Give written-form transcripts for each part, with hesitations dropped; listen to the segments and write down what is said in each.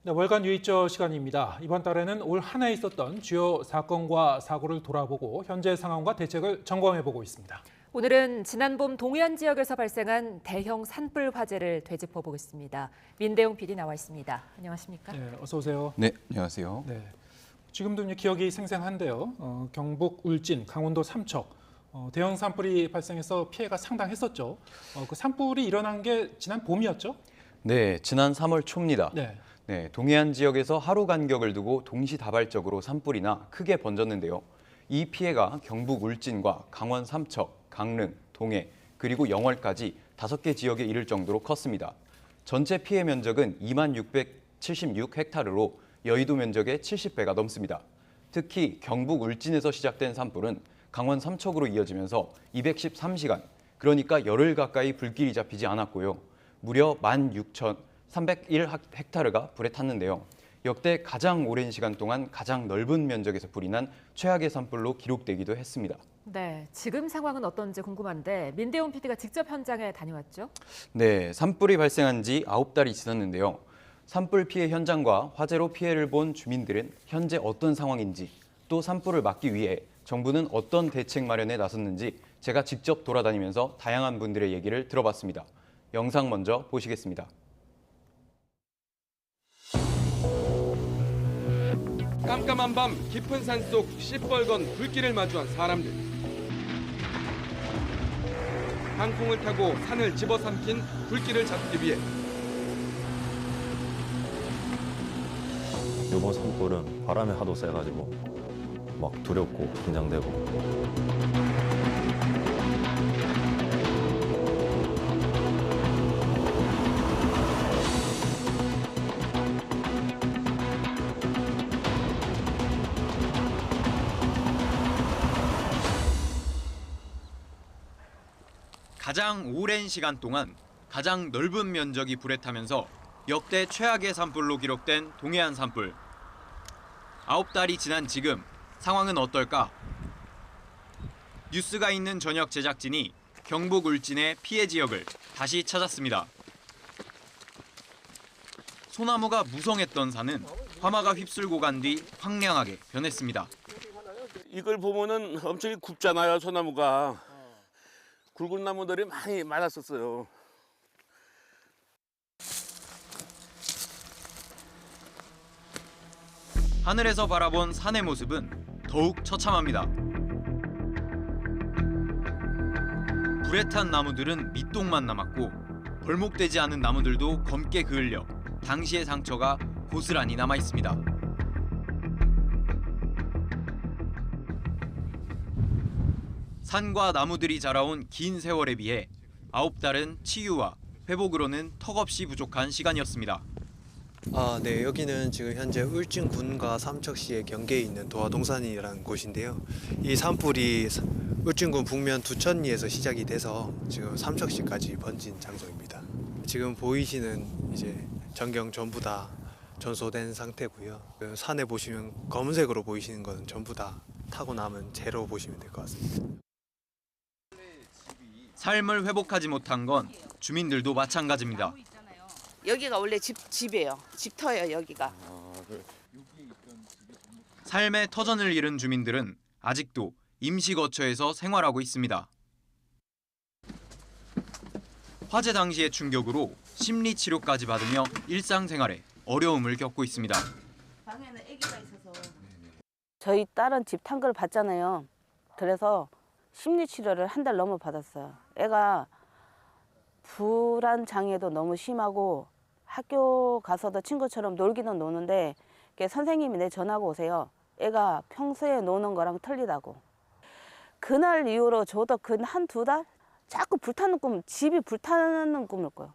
네, 월간 유의저 시간입니다. 이번 달에는 올 한 해 있었던 주요 사건과 사고를 돌아보고 현재 상황과 대책을 점검해보고 있습니다. 오늘은 지난 봄 동해안 지역에서 발생한 대형 산불 화재를 되짚어 보겠습니다. 민대용 PD 나와 있습니다. 안녕하십니까? 네, 어서 오세요. 네, 안녕하세요. 네, 지금도 이제 기억이 생생한데요. 경북 울진, 강원도 삼척 대형 산불이 발생해서 피해가 상당했었죠. 그 산불이 일어난 게 지난 봄이었죠? 네, 지난 3월 초입니다. 네. 네, 동해안 지역에서 하루 간격을 두고 동시다발적으로 산불이 나 크게 번졌는데요. 이 피해가 경북 울진과 강원 삼척, 강릉, 동해, 그리고 영월까지 5개 지역에 이를 정도로 컸습니다. 전체 피해 면적은 2676헥타르로 여의도 면적의 70배가 넘습니다. 특히 경북 울진에서 시작된 산불은 강원 삼척으로 이어지면서 213시간, 그러니까 열흘 가까이 불길이 잡히지 않았고요. 무려 16,301헥타르가 불에 탔는데요. 역대 가장 오랜 시간 동안 가장 넓은 면적에서 불이 난 최악의 산불로 기록되기도 했습니다. 네, 지금 상황은 어떤지 궁금한데 민대용 PD가 직접 현장에 다녀왔죠? 네, 산불이 발생한 지 9달이 지났는데요. 산불 피해 현장과 화재로 피해를 본 주민들은 현재 어떤 상황인지, 또 산불을 막기 위해 정부는 어떤 대책 마련에 나섰는지 제가 직접 돌아다니면서 다양한 분들의 얘기를 들어봤습니다. 영상 먼저 보시겠습니다. 깜깜한 밤 깊은 산속 시뻘건 불길을 마주한 사람들. 항공을 타고 산을 집어삼킨 불길을 잡기 위해 이번 산불은 바람이 하도 세가지고 막 두렵고 긴장되고. 가장 오랜 시간 동안 가장 넓은 면적이 불에 타면서 역대 최악의 산불로 기록된 동해안 산불. 9달이 지난 지금 상황은 어떨까? 뉴스가 있는 저녁 제작진이 경북 울진의 피해 지역을 다시 찾았습니다. 소나무가 무성했던 산은 화마가 휩쓸고 간 뒤 황량하게 변했습니다. 이걸 보면은 엄청 굽잖아요, 소나무가. 굵은 나무들이 많이 많았었어요. 하늘에서 바라본 산의 모습은 더욱 처참합니다. 불에 탄 나무들은 밑동만 남았고 벌목되지 않은 나무들도 검게 그을려 당시의 상처가 고스란히 남아 있습니다. 산과 나무들이 자라온 긴 세월에 비해 9달은 치유와 회복으로는 턱없이 부족한 시간이었습니다. 네, 여기는 지금 현재 울진군과 삼척시의 경계에 있는 도화동산이라는 곳인데요. 이 산불이 울진군 북면 두천리에서 시작이 돼서 지금 삼척시까지 번진 장소입니다. 지금 보이시는 이제 전경 전부 다 전소된 상태고요. 그 산에 보시면 검은색으로 보이시는 건 전부 다 타고 남은 재로 보시면 될 것 같습니다. 삶을 회복하지 못한 건 주민들도 마찬가지입니다. 여기가 원래 집이에요. 집터예요, 여기가. 삶의 터전을 잃은 주민들은 아직도 임시거처에서 생활하고 있습니다. 화재 당시의 충격으로 심리치료까지 받으며 일상생활에 어려움을 겪고 있습니다. 방에는 아기가 있어서. 저희 딸은 집 탄 걸 봤잖아요. 그래서 심리치료를 한 달 넘어 받았어요. 애가 불안 장애도 너무 심하고 학교 가서도 친구처럼 놀기는 노는데 선생님이 내 전화가 오세요. 애가 평소에 노는 거랑 틀리다고. 그날 이후로 저도 한두 달 자꾸 불타는 꿈, 집이 불타는 꿈을 꿔요.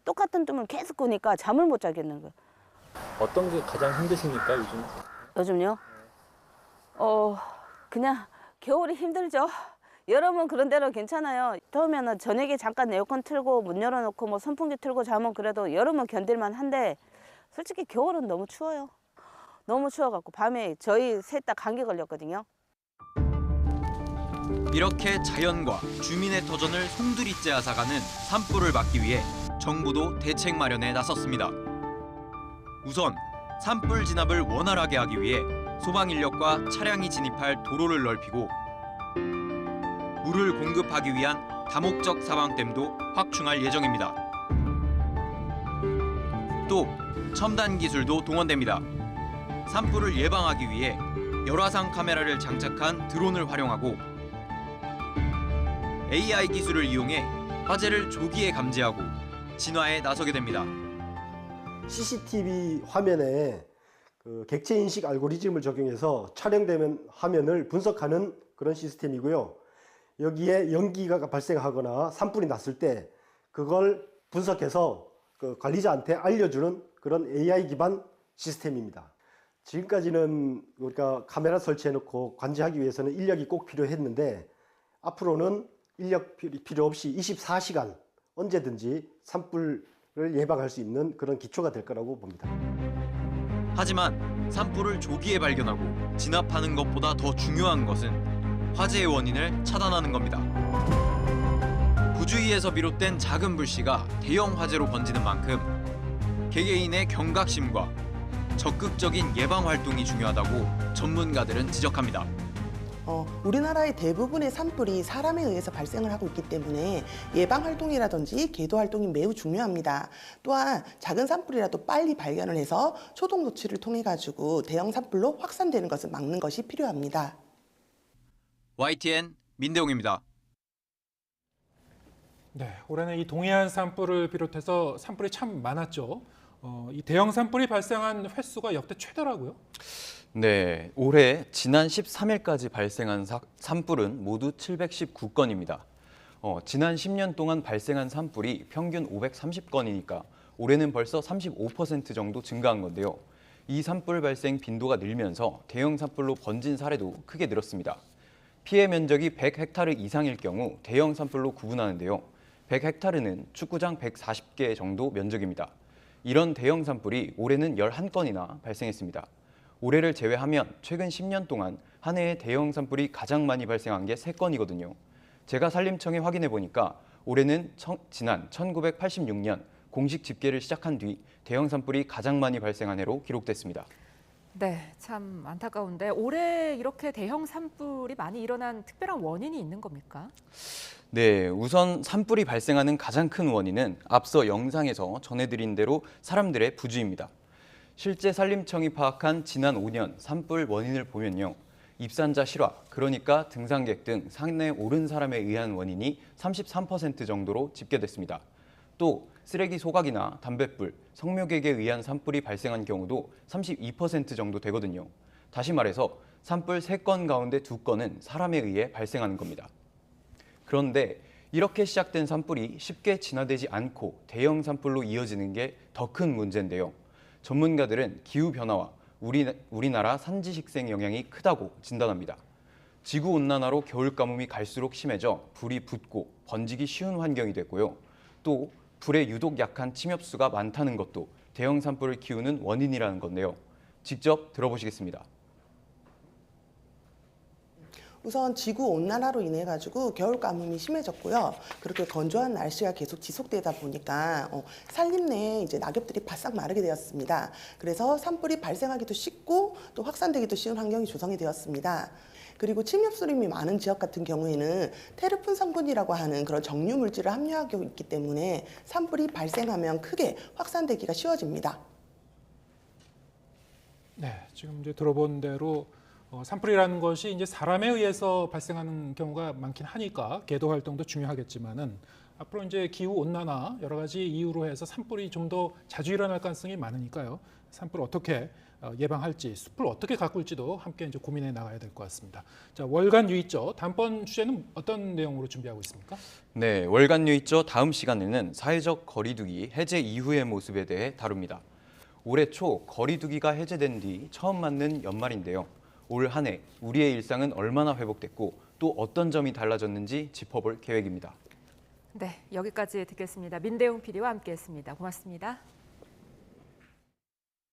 똑같은 꿈을 계속 꾸니까 잠을 못 자겠는 거예요. 어떤 게 가장 힘드십니까 요즘? 요즘요? 그냥 겨울이 힘들죠. 여름은 그런 대로 괜찮아요. 더우면은 저녁에 잠깐 에어컨 틀고 문 열어놓고 뭐 선풍기 틀고 자면 그래도 여름은 견딜만 한데 솔직히 겨울은 너무 추워요. 너무 추워갖고 밤에 저희 셋 다 감기 걸렸거든요. 이렇게 자연과 주민의 터전을 송두리째 앗아가는 산불을 막기 위해 정부도 대책 마련에 나섰습니다. 우선 산불 진압을 원활하게 하기 위해 소방 인력과 차량이 진입할 도로를 넓히고 물을 공급하기 위한 다목적 사방댐도 확충할 예정입니다. 또 첨단 기술도 동원됩니다. 산불을 예방하기 위해 열화상 카메라를 장착한 드론을 활용하고 AI 기술을 이용해 화재를 조기에 감지하고 진화에 나서게 됩니다. CCTV 화면에 객체 인식 알고리즘을 적용해서 촬영되는 화면을 분석하는 그런 시스템이고요. 여기에 연기가 발생하거나 산불이 났을 때 그걸 분석해서 관리자한테 알려주는 그런 AI 기반 시스템입니다. 지금까지는 우리가 카메라 설치해놓고 관제하기 위해서는 인력이 꼭 필요했는데 앞으로는 인력 필요 없이 24시간 언제든지 산불을 예방할 수 있는 그런 기초가 될 거라고 봅니다. 하지만 산불을 조기에 발견하고 진압하는 것보다 더 중요한 것은 화재의 원인을 차단하는 겁니다. 부주의에서 비롯된 작은 불씨가 대형 화재로 번지는 만큼 개개인의 경각심과 적극적인 예방 활동이 중요하다고 전문가들은 지적합니다. 우리나라의 대부분의 산불이 사람에 의해서 발생을 하고 있기 때문에 예방 활동이라든지 계도 활동이 매우 중요합니다. 또한 작은 산불이라도 빨리 발견을 해서 초동 조치를 통해 가지고 대형 산불로 확산되는 것을 막는 것이 필요합니다. YTN 민대웅입니다. 네, 올해는 이 동해안 산불을 비롯해서 산불이 참 많았죠. 이 대형 산불이 발생한 횟수가 역대 최다라고요? 네, 올해 지난 13일까지 발생한 산불은 모두 719건입니다. 지난 10년 동안 발생한 산불이 평균 530건이니까 올해는 벌써 35% 정도 증가한 건데요. 이 산불 발생 빈도가 늘면서 대형 산불로 번진 사례도 크게 늘었습니다. 피해 면적이 100헥타르 이상일 경우 대형 산불로 구분하는데요. 100헥타르는 축구장 140개 정도 면적입니다. 이런 대형 산불이 올해는 11건이나 발생했습니다. 올해를 제외하면 최근 10년 동안 한 해에 대형 산불이 가장 많이 발생한 게 3건이거든요. 제가 산림청에 확인해 보니까 올해는 지난 1986년 공식 집계를 시작한 뒤 대형 산불이 가장 많이 발생한 해로 기록됐습니다. 네, 참 안타까운데 올해 이렇게 대형 산불이 많이 일어난 특별한 원인이 있는 겁니까? 네, 우선 산불이 발생하는 가장 큰 원인은 앞서 영상에서 전해드린 대로 사람들의 부주의입니다. 실제 산림청이 파악한 지난 5년 산불 원인을 보면요. 입산자 실화, 그러니까 등산객 등 산에 오른 사람에 의한 원인이 33% 정도로 집계됐습니다. 또 쓰레기 소각이나 담뱃불, 성묘객에 의한 산불이 발생한 경우도 32% 정도 되거든요. 다시 말해서 산불 3건 가운데 2건은 사람에 의해 발생하는 겁니다. 그런데 이렇게 시작된 산불이 쉽게 진화되지 않고 대형 산불로 이어지는 게 더 큰 문제인데요. 전문가들은 기후변화와 우리나라 산지식생 영향이 크다고 진단합니다. 지구온난화로 겨울 가뭄이 갈수록 심해져 불이 붙고 번지기 쉬운 환경이 됐고요. 또 불에 유독 약한 침엽수가 많다는 것도 대형 산불을 키우는 원인이라는 건데요. 직접 들어보시겠습니다. 우선 지구온난화로 인해 가지고 겨울 가뭄이 심해졌고요. 그렇게 건조한 날씨가 계속 지속되다 보니까 산림 내에 이제 낙엽들이 바싹 마르게 되었습니다. 그래서 산불이 발생하기도 쉽고 또 확산되기도 쉬운 환경이 조성이 되었습니다. 그리고 침엽수림이 많은 지역 같은 경우에는 테르픈 성분이라고 하는 그런 정류 물질을 함유하고 있기 때문에 산불이 발생하면 크게 확산되기가 쉬워집니다. 네, 지금 이제 들어본 대로 산불이라는 것이 이제 사람에 의해서 발생하는 경우가 많긴 하니까 계도 활동도 중요하겠지만은 앞으로 이제 기후 온난화 여러 가지 이유로 해서 산불이 좀 더 자주 일어날 가능성이 많으니까요. 산불을 어떻게 예방할지, 숲을 어떻게 가꿀지도 함께 이제 고민해 나가야 될 것 같습니다. 자, 월간 유의조 다음번 주제는 어떤 내용으로 준비하고 있습니까? 네, 월간 유의조 다음 시간에는 사회적 거리두기 해제 이후의 모습에 대해 다룹니다. 올해 초 거리두기가 해제된 뒤 처음 맞는 연말인데요. 올 한 해 우리의 일상은 얼마나 회복됐고 또 어떤 점이 달라졌는지 짚어볼 계획입니다. 네, 여기까지 듣겠습니다. 민대웅 PD와 함께했습니다. 고맙습니다.